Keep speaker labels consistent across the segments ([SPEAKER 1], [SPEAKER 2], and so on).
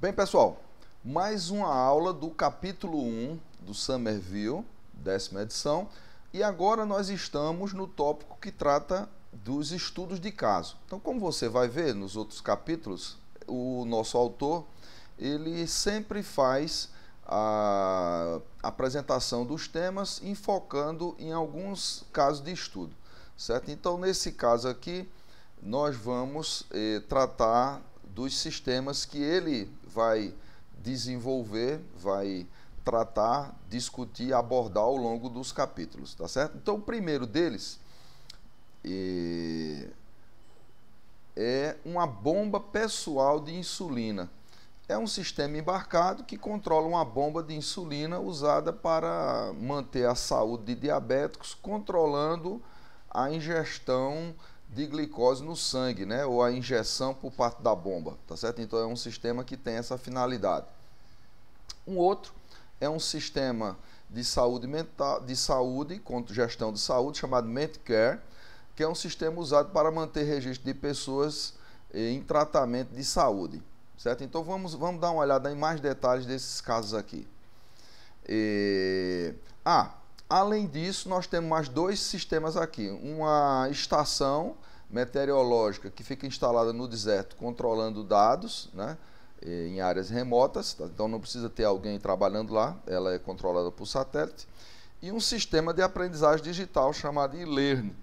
[SPEAKER 1] Bem, pessoal, mais uma aula do capítulo 1 do Somerville, 10ª edição, e agora nós estamos no tópico que trata dos estudos de caso. Então, como você vai ver nos outros capítulos, o nosso autor, ele sempre faz a apresentação dos temas, enfocando em alguns casos de estudo, certo? Então, nesse caso aqui, nós vamos tratar dos sistemas que ele vai desenvolver, vai tratar, discutir, abordar ao longo dos capítulos, tá certo? Então, o primeiro deles é uma bomba pessoal de insulina. É um sistema embarcado que controla uma bomba de insulina usada para manter a saúde de diabéticos, controlando a ingestão de glicose no sangue, né? Ou a injeção por parte da bomba, tá certo? Então é um sistema que tem essa finalidade. Um outro é um sistema de saúde mental, de saúde, com gestão de saúde, chamado MedCare, que é um sistema usado para manter registro de pessoas em tratamento de saúde, certo? Então vamos dar uma olhada em mais detalhes desses casos aqui. Além disso, nós temos mais dois sistemas aqui. Uma estação meteorológica que fica instalada no deserto, controlando dados, né, em áreas remotas, tá? Então não precisa ter alguém trabalhando lá, ela é controlada por satélite. E um sistema de aprendizagem digital chamado eLearn,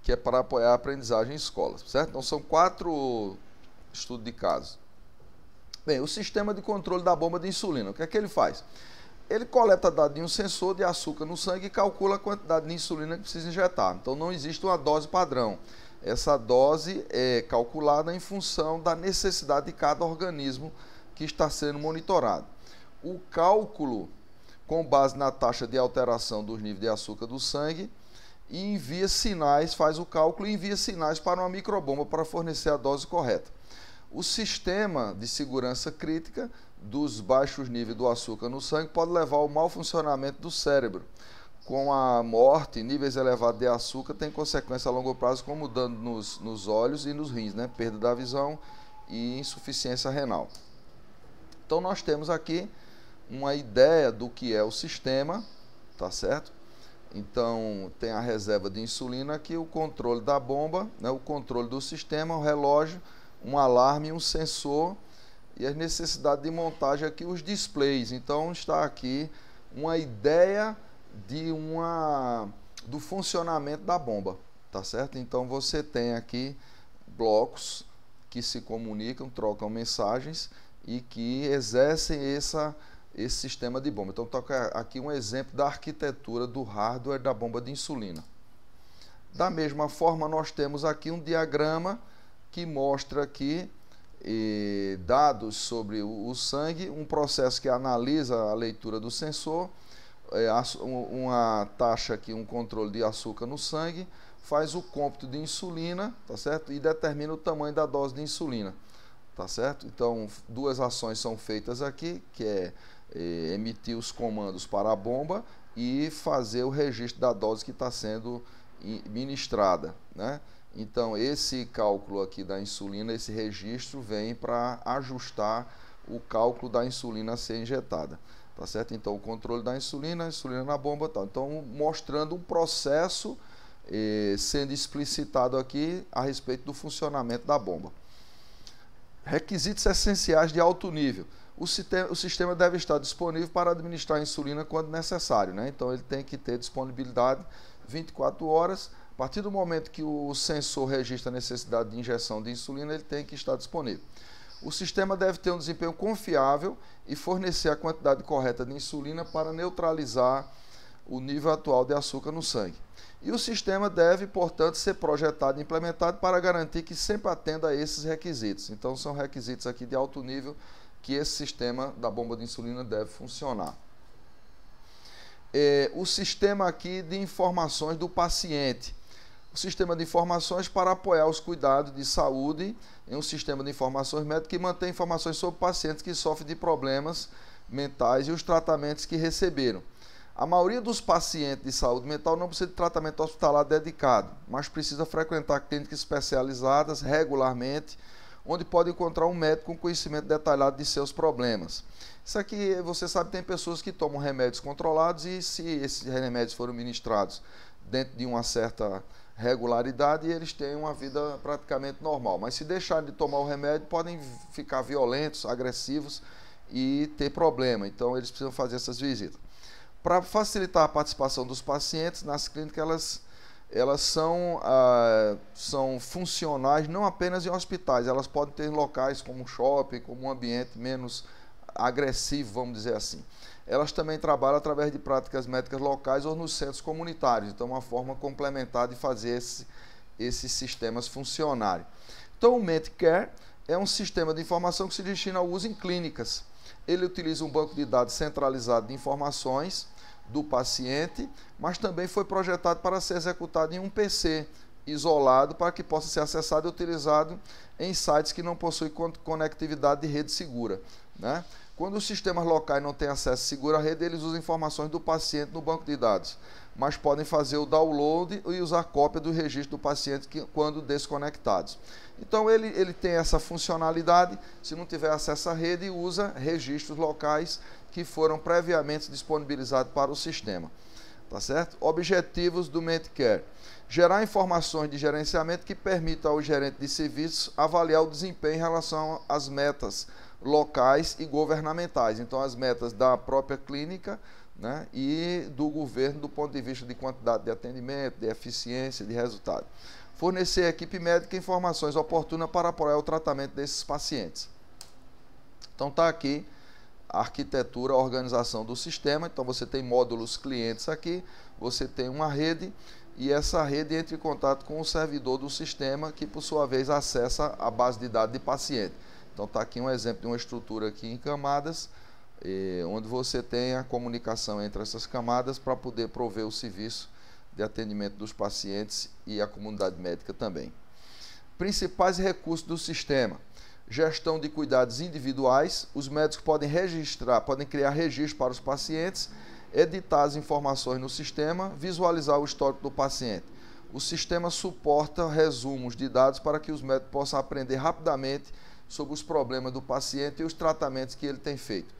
[SPEAKER 1] que é para apoiar a aprendizagem em escolas, certo? Então são 4 estudos de caso. Bem, o sistema de controle da bomba de insulina, o que é que ele faz? Ele coleta dados de um sensor de açúcar no sangue e calcula a quantidade de insulina que precisa injetar. Então não existe uma dose padrão. Essa dose é calculada em função da necessidade de cada organismo que está sendo monitorado. O cálculo, com base na taxa de alteração dos níveis de açúcar do sangue, envia sinais, faz o cálculo e envia sinais para uma microbomba para fornecer a dose correta. O sistema de segurança crítica dos baixos níveis do açúcar no sangue pode levar ao mau funcionamento do cérebro. Com a morte, níveis elevados de açúcar têm consequências a longo prazo, como dano nos olhos e nos rins, né? Perda da visão e insuficiência renal. Então nós temos aqui uma ideia do que é o sistema, tá certo? Então tem a reserva de insulina aqui, o controle da bomba, né? O controle do sistema, o relógio, um alarme, um sensor e as necessidades de montagem aqui, os displays. Então está aqui uma ideia do funcionamento da bomba, tá certo? Então você tem aqui blocos que se comunicam, trocam mensagens e que exercem esse sistema de bomba. Então toca aqui um exemplo da arquitetura do hardware da bomba de insulina. Da mesma forma, nós temos aqui um diagrama que mostra aqui dados sobre o sangue, um processo que analisa a leitura do sensor, uma taxa aqui, um controle de açúcar no sangue, faz o cômputo de insulina, tá certo? E determina o tamanho da dose de insulina, tá certo? Então, duas ações são feitas aqui, que é emitir os comandos para a bomba e fazer o registro da dose que está sendo ministrada, né? Então, esse cálculo aqui da insulina, esse registro vem para ajustar o cálculo da insulina a ser injetada, tá certo? Então, o controle da insulina, a insulina na bomba, tá. Então, mostrando um processo sendo explicitado aqui a respeito do funcionamento da bomba. Requisitos essenciais de alto nível. O sistema deve estar disponível para administrar a insulina quando necessário, né? Então, ele tem que ter disponibilidade 24 horas. A partir do momento que o sensor registra a necessidade de injeção de insulina, ele tem que estar disponível. O sistema deve ter um desempenho confiável e fornecer a quantidade correta de insulina para neutralizar o nível atual de açúcar no sangue. E o sistema deve, portanto, ser projetado e implementado para garantir que sempre atenda a esses requisitos. Então, são requisitos aqui de alto nível que esse sistema da bomba de insulina deve funcionar. O sistema aqui de informações do paciente. O sistema de informações para apoiar os cuidados de saúde em um sistema de informações médicas que mantém informações sobre pacientes que sofrem de problemas mentais e os tratamentos que receberam. A maioria dos pacientes de saúde mental não precisa de tratamento hospitalar dedicado, mas precisa frequentar clínicas especializadas regularmente onde pode encontrar um médico com conhecimento detalhado de seus problemas. Isso aqui, você sabe, tem pessoas que tomam remédios controlados e se esses remédios foram ministrados dentro de uma certa regularidade, eles têm uma vida praticamente normal. Mas se deixarem de tomar o remédio, podem ficar violentos, agressivos e ter problema. Então, eles precisam fazer essas visitas. Para facilitar a participação dos pacientes nas clínicas, elas são funcionais não apenas em hospitais, elas podem ter em locais como um shopping, como um ambiente menos agressivo, vamos dizer assim. Elas também trabalham através de práticas médicas locais ou nos centros comunitários, então uma forma complementar de fazer esses sistemas funcionarem. Então o MedCare é um sistema de informação que se destina ao uso em clínicas. Ele utiliza um banco de dados centralizado de informações do paciente, mas também foi projetado para ser executado em um PC isolado para que possa ser acessado e utilizado em sites que não possuem conectividade de rede segura, né? Quando os sistemas locais não têm acesso seguro à rede, eles usam informações do paciente no banco de dados, mas podem fazer o download e usar cópia do registro do paciente quando desconectados. Então ele tem essa funcionalidade, se não tiver acesso à rede, usa registros locais que foram previamente disponibilizados para o sistema. Tá certo? Objetivos do MedCare: gerar informações de gerenciamento que permitam ao gerente de serviços avaliar o desempenho em relação às metas locais e governamentais. Então, as metas da própria clínica, né, e do governo do ponto de vista de quantidade de atendimento, de eficiência, de resultado. Fornecer à equipe médica informações oportunas para apoiar o tratamento desses pacientes. Então, está aqui a arquitetura, a organização do sistema. Então, você tem módulos clientes aqui, você tem uma rede, e essa rede entra em contato com o servidor do sistema, que, por sua vez, acessa a base de dados de paciente. Então, está aqui um exemplo de uma estrutura aqui em camadas, onde você tem a comunicação entre essas camadas para poder prover o serviço de atendimento dos pacientes e a comunidade médica também. Principais recursos do sistema: gestão de cuidados individuais. Os médicos podem criar registro para os pacientes, editar as informações no sistema, visualizar o histórico do paciente. O sistema suporta resumos de dados para que os médicos possam aprender rapidamente sobre os problemas do paciente e os tratamentos que ele tem feito.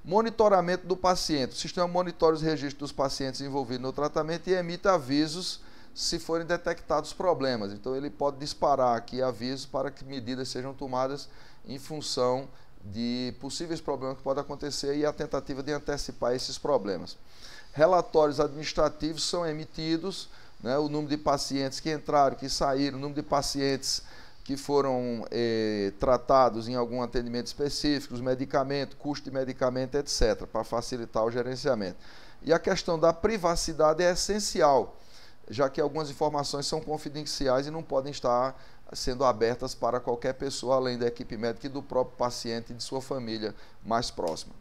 [SPEAKER 1] Monitoramento do paciente. O sistema monitora os registros dos pacientes envolvidos no tratamento e emite avisos se forem detectados problemas. Então, ele pode disparar aqui avisos para que medidas sejam tomadas em função de possíveis problemas que podem acontecer e a tentativa de antecipar esses problemas. Relatórios administrativos são emitidos, né, o número de pacientes que entraram, que saíram, o número de pacientes que foram tratados em algum atendimento específico, os medicamentos, custo de medicamento, etc., para facilitar o gerenciamento. E a questão da privacidade é essencial, já que algumas informações são confidenciais e não podem estar sendo abertas para qualquer pessoa, além da equipe médica e do próprio paciente e de sua família mais próxima.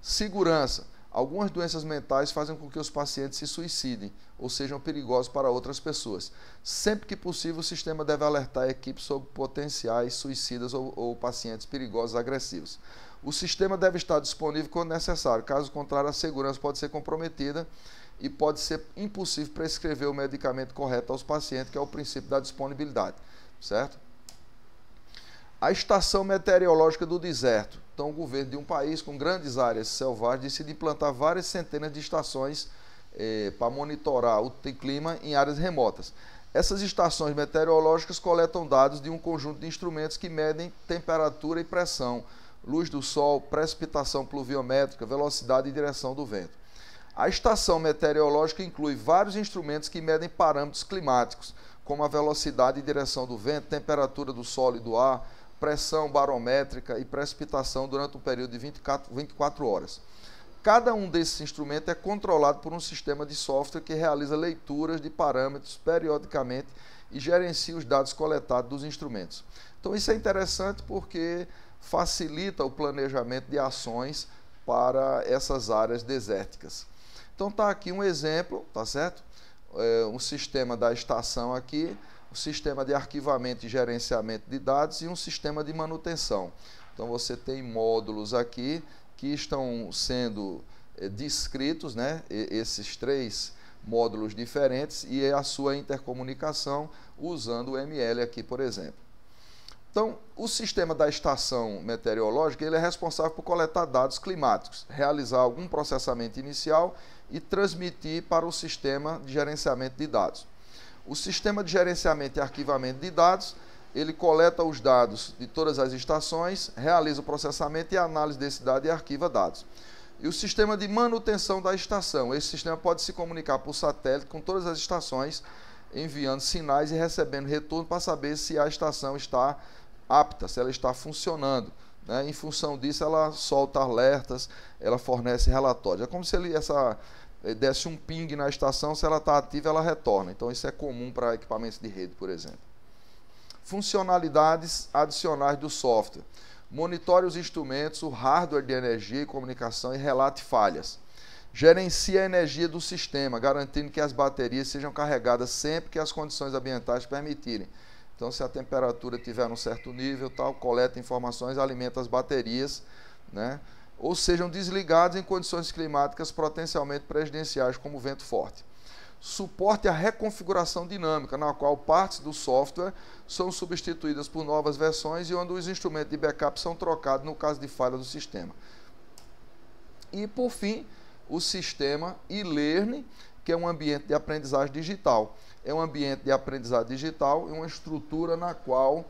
[SPEAKER 1] Segurança. Algumas doenças mentais fazem com que os pacientes se suicidem ou sejam perigosos para outras pessoas. Sempre que possível, o sistema deve alertar a equipe sobre potenciais suicidas ou pacientes perigosos agressivos. O sistema deve estar disponível quando necessário, caso contrário, a segurança pode ser comprometida e pode ser impossível prescrever o medicamento correto aos pacientes, que é o princípio da disponibilidade, certo? A estação meteorológica do deserto. Então, o governo de um país com grandes áreas selvagens decide implantar várias centenas de estações para monitorar o clima em áreas remotas. Essas estações meteorológicas coletam dados de um conjunto de instrumentos que medem temperatura e pressão, luz do sol, precipitação pluviométrica, velocidade e direção do vento. A estação meteorológica inclui vários instrumentos que medem parâmetros climáticos, como a velocidade e direção do vento, temperatura do solo e do ar, pressão barométrica e precipitação durante um período de 24 horas. Cada um desses instrumentos é controlado por um sistema de software que realiza leituras de parâmetros periodicamente e gerencia os dados coletados dos instrumentos. Então isso é interessante porque facilita o planejamento de ações para essas áreas desérticas. Então está aqui um exemplo, tá certo? Um sistema da estação aqui, um sistema de arquivamento e gerenciamento de dados e um sistema de manutenção. Então você tem módulos aqui que estão sendo descritos, né, esses 3 módulos diferentes e a sua intercomunicação usando o ML aqui, por exemplo. Então, o sistema da estação meteorológica ele é responsável por coletar dados climáticos, realizar algum processamento inicial e transmitir para o sistema de gerenciamento de dados. O sistema de gerenciamento e arquivamento de dados, ele coleta os dados de todas as estações, realiza o processamento e análise desse dado e arquiva dados. E o sistema de manutenção da estação, esse sistema pode se comunicar por satélite com todas as estações, enviando sinais e recebendo retorno para saber se a estação está apta, se ela está funcionando. Né? Em função disso, ela solta alertas, ela fornece relatórios. É como se ele desse um ping na estação, se ela está ativa, ela retorna. Então, isso é comum para equipamentos de rede, por exemplo. Funcionalidades adicionais do software. Monitore os instrumentos, o hardware de energia e comunicação e relate falhas. Gerencia a energia do sistema, garantindo que as baterias sejam carregadas sempre que as condições ambientais permitirem. Então, se a temperatura estiver num certo nível, tal, coleta informações, alimenta as baterias, né? Ou sejam desligadas em condições climáticas potencialmente prejudiciais, como vento forte. Suporte à reconfiguração dinâmica, na qual partes do software são substituídas por novas versões e onde os instrumentos de backup são trocados no caso de falha do sistema. E, por fim, o sistema e-learning, que é um ambiente de aprendizagem digital. É um ambiente de aprendizagem digital e uma estrutura na qual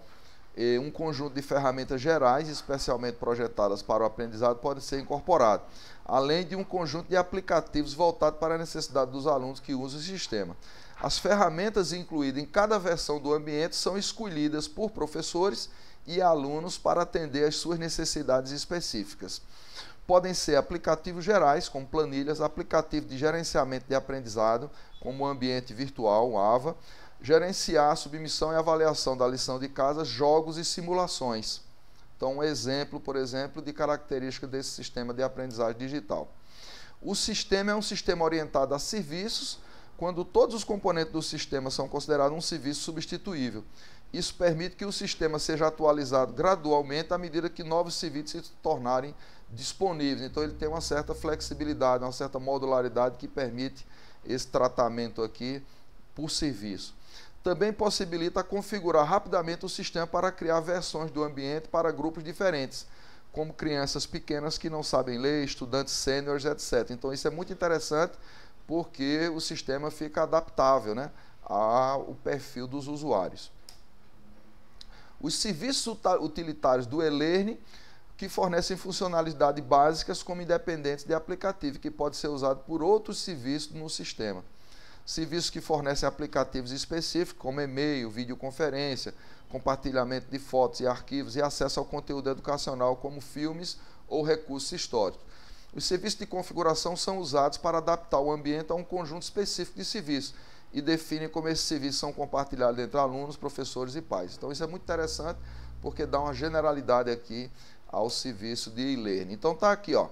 [SPEAKER 1] um conjunto de ferramentas gerais, especialmente projetadas para o aprendizado, pode ser incorporado, além de um conjunto de aplicativos voltados para a necessidade dos alunos que usam o sistema. As ferramentas incluídas em cada versão do ambiente são escolhidas por professores e alunos para atender às suas necessidades específicas. Podem ser aplicativos gerais, como planilhas, aplicativo de gerenciamento de aprendizado, como o ambiente virtual, o AVA, gerenciar a submissão e avaliação da lição de casa, jogos e simulações. Então, um exemplo, por exemplo, de característica desse sistema de aprendizagem digital. O sistema é um sistema orientado a serviços, quando todos os componentes do sistema são considerados um serviço substituível. Isso permite que o sistema seja atualizado gradualmente à medida que novos serviços se tornarem disponíveis. Então, ele tem uma certa flexibilidade, uma certa modularidade que permite esse tratamento aqui por serviço. Também possibilita configurar rapidamente o sistema para criar versões do ambiente para grupos diferentes, como crianças pequenas que não sabem ler, estudantes sêniores, etc. Então, isso é muito interessante porque o sistema fica adaptável, né, ao perfil dos usuários. Os serviços utilitários do e-learning, que fornecem funcionalidades básicas como independentes de aplicativo, que pode ser usado por outros serviços no sistema. Serviços que fornecem aplicativos específicos, como e-mail, videoconferência, compartilhamento de fotos e arquivos e acesso ao conteúdo educacional, como filmes ou recursos históricos. Os serviços de configuração são usados para adaptar o ambiente a um conjunto específico de serviços e definem como esses serviços são compartilhados entre alunos, professores e pais. Então, isso é muito interessante porque dá uma generalidade aqui ao serviço de e-learning. Então, está aqui, ó,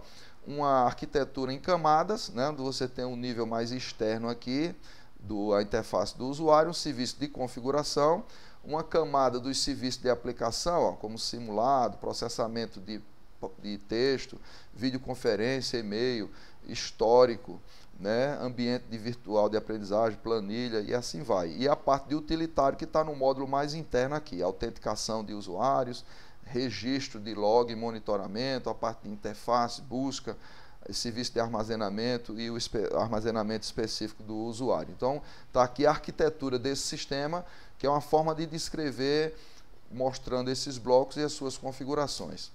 [SPEAKER 1] uma arquitetura em camadas, né, onde você tem um nível mais externo aqui, a interface do usuário, um serviço de configuração, uma camada dos serviços de aplicação, ó, como simulado, processamento de texto, videoconferência, e-mail, histórico, né, ambiente virtual de aprendizagem, planilha e assim vai. E a parte de utilitário que está no módulo mais interno aqui, autenticação de usuários, registro de log e monitoramento, a parte de interface, busca, serviço de armazenamento e o armazenamento específico do usuário. Então, está aqui a arquitetura desse sistema, que é uma forma de descrever, mostrando esses blocos e as suas configurações.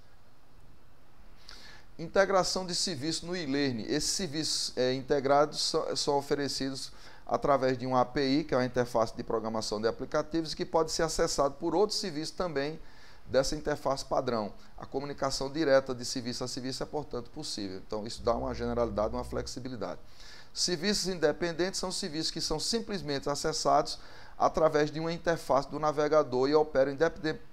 [SPEAKER 1] Integração de serviços no e-learning. Esses serviços integrados são oferecidos através de uma API, que é uma interface de programação de aplicativos, que pode ser acessado por outros serviços também dessa interface padrão. A comunicação direta de serviço a serviço é, portanto, possível. Então, isso dá uma generalidade, uma flexibilidade. Serviços independentes são serviços que são simplesmente acessados através de uma interface do navegador e operam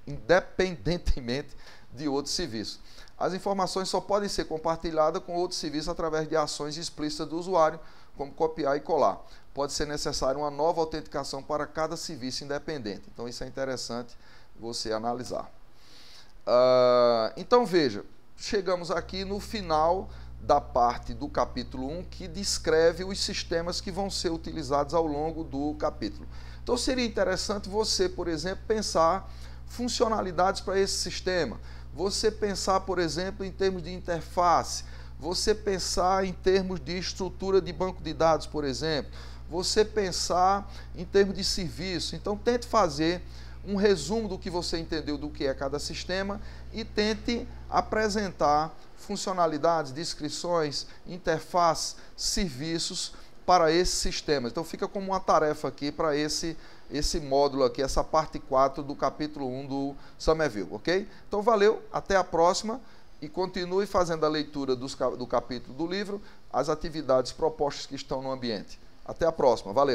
[SPEAKER 1] independentemente de outros serviços. As informações só podem ser compartilhadas com outros serviços através de ações explícitas do usuário, como copiar e colar. Pode ser necessária uma nova autenticação para cada serviço independente. Então, isso é interessante você analisar. Então, veja, chegamos aqui no final da parte do capítulo 1, que descreve os sistemas que vão ser utilizados ao longo do capítulo. Então, seria interessante você, por exemplo, pensar funcionalidades para esse sistema. Você pensar, por exemplo, em termos de interface, você pensar em termos de estrutura de banco de dados, por exemplo, você pensar em termos de serviço. Então, tente fazer um resumo do que você entendeu do que é cada sistema e tente apresentar funcionalidades, descrições, interfaces, serviços para esse sistema. Então, fica como uma tarefa aqui para esse módulo aqui, essa parte 4 do capítulo 1 do Somerville, ok? Então, valeu, até a próxima e continue fazendo a leitura do capítulo do livro, as atividades propostas que estão no ambiente. Até a próxima, valeu!